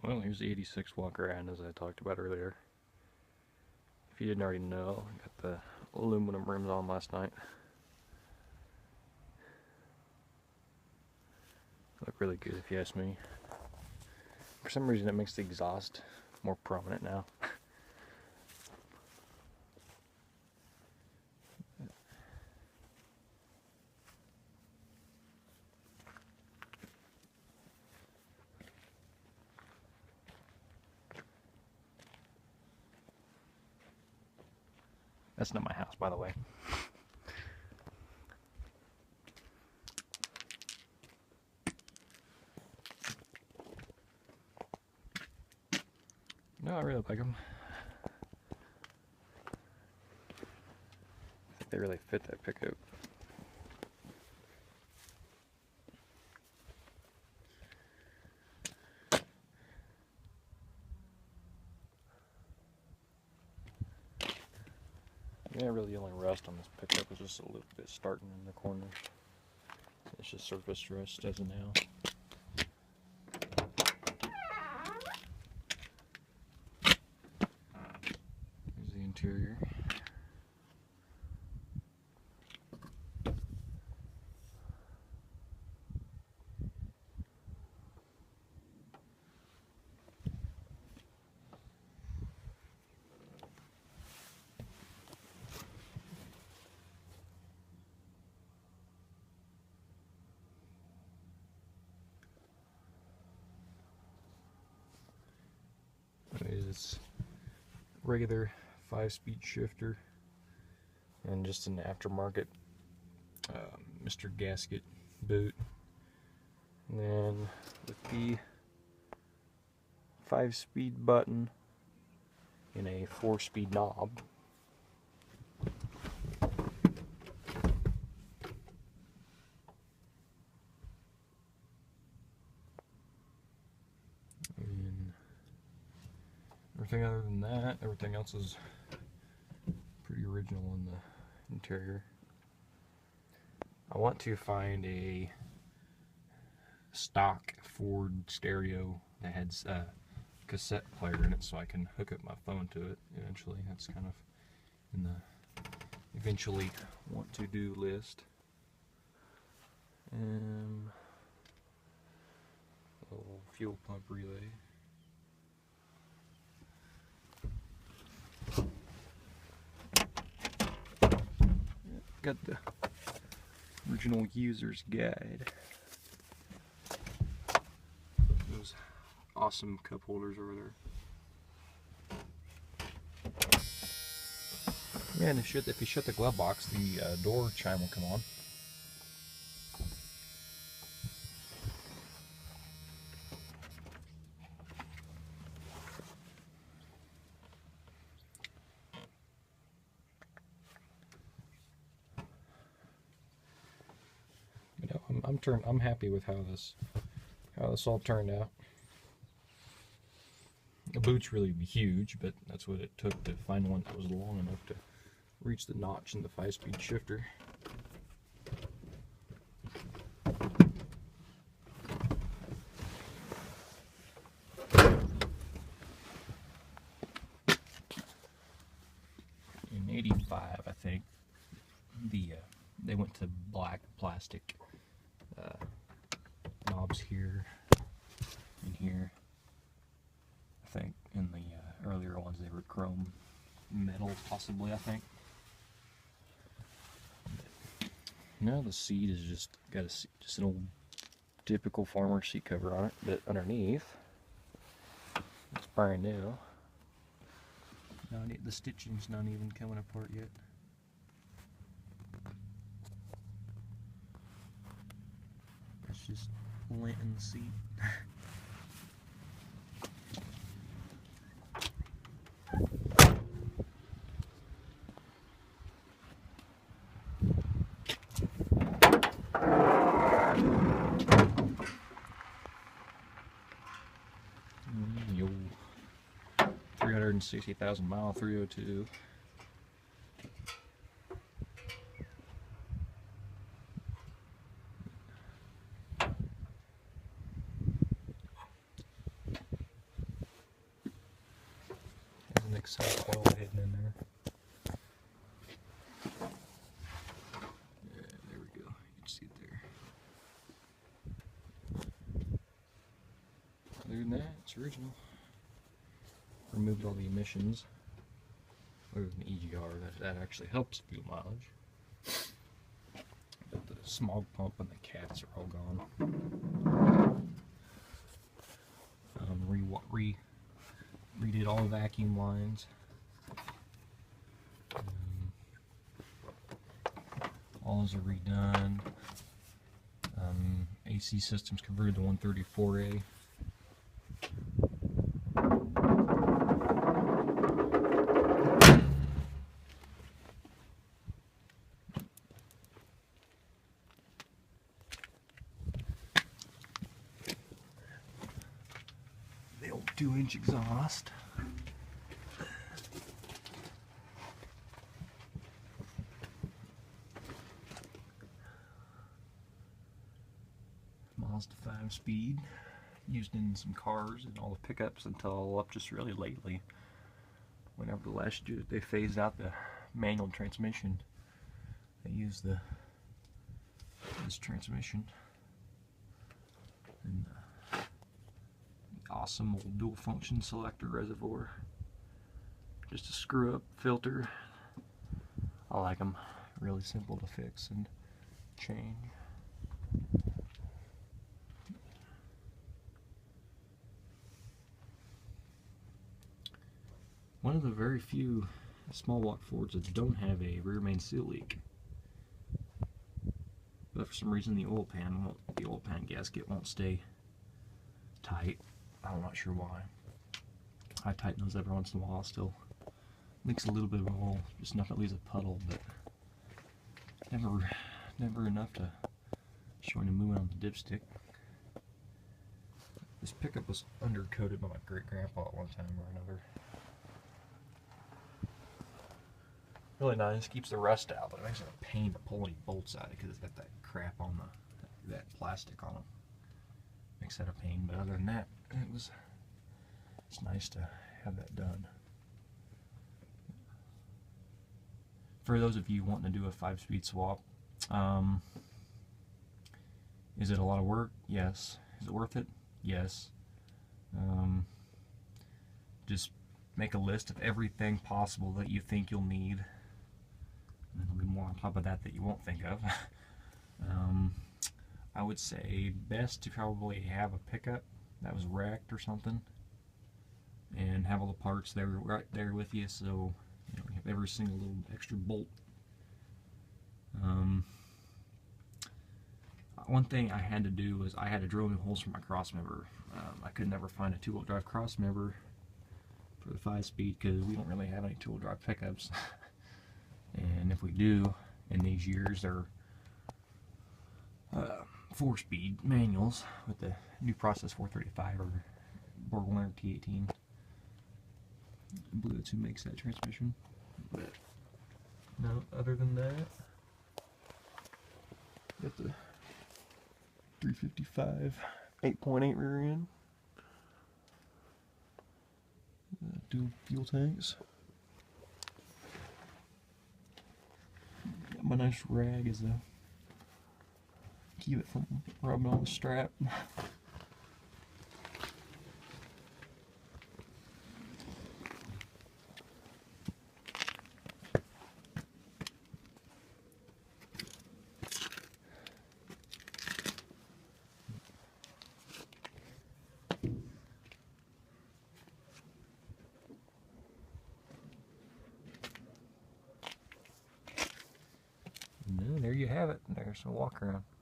Well, here's the 86 Walkaound as I talked about earlier. If you didn't already know, I got the aluminum rims on last night. Look really good if you ask me. For some reason it makes the exhaust more prominent now. That's not my house, by the way. No, I really like them. I think they really fit that pickup. Yeah, really the only rust on this pickup is just a little bit starting in the corners. It's just surface rust as of now. Here's the interior. It's regular 5-speed shifter and just an aftermarket Mr. Gasket boot, and then with the 5-speed button in a 4-speed knob. And everything other than that, everything else is pretty original in the interior. I want to find a stock Ford stereo that has a cassette player in it so I can hook up my phone to it eventually. That's kind of in the eventually want to do list. Little fuel pump relay. Got the original user's guide. Those awesome cup holders over there. Yeah, and if you shut the glove box, the door chime will come on. You know, I'm happy with how this all turned out. The boot's really huge, but that's what it took to find one that was long enough to reach the notch in the 5-speed shifter. In '85, I think, they went to black plastic knobs here and here. I think in the earlier ones they were chrome metal, possibly. I think. Now the seat is just got just an old typical farmer seat cover on it, but underneath it's brand new. The stitching's not even coming apart yet. It's just lint in the seat. Yo, 360,000 mile 302. like some coil hidden in there. Yeah, there we go. You can see it there. Other than that, it's original. Removed all the emissions. Other than the EGR, that actually helps fuel mileage. But the smog pump and the cats are all gone. Redid all the vacuum lines. All those are redone. AC systems converted to 134A. The old 2-inch exhaust. Mazda 5-speed, used in some cars and all the pickups until up just really lately. Whenever last year they phased out the manual transmission, they used this transmission. And the awesome old dual function selector reservoir. Just a screw up filter. I like them. Really simple to fix and change. One of the very few small block Fords that don't have a rear main seal leak. But for some reason the oil pan gasket won't stay tight. I'm not sure why. I tighten those every once in a while. Still leaks a little bit of oil, just enough that leaves a puddle, but never enough to show any movement on the dipstick. This pickup was undercoated by my great-grandpa at one time or another. Really nice, keeps the rust out, but it makes it a pain to pull any bolts out because it's got that crap on that plastic on them. Makes that a pain, but other than that, it's nice to have that done. For those of you wanting to do a 5-speed swap, is it a lot of work? Yes. Is it worth it? Yes. Just make a list of everything possible that you think you'll need. And there'll be more on top of that you won't think of. I would say best to probably have a pickup that was wrecked or something, and have all the parts there right there with you, so you have every single little extra bolt. One thing I had to do was I had to drill new holes for my crossmember. I could never find a 2-wheel drive crossmember for the 5-speed because we don't really have any 2-wheel drive pickups. And if we do, in these years, they're 4-speed manuals with the new Process 435 or Borg-Warner T18. I believe that's who makes that transmission. But no, other than that, got the 355 8.8 rear end. Dual fuel tanks. Got my nice rag as a keep it from rubbing on the strap. And there you have it. There's a walk around.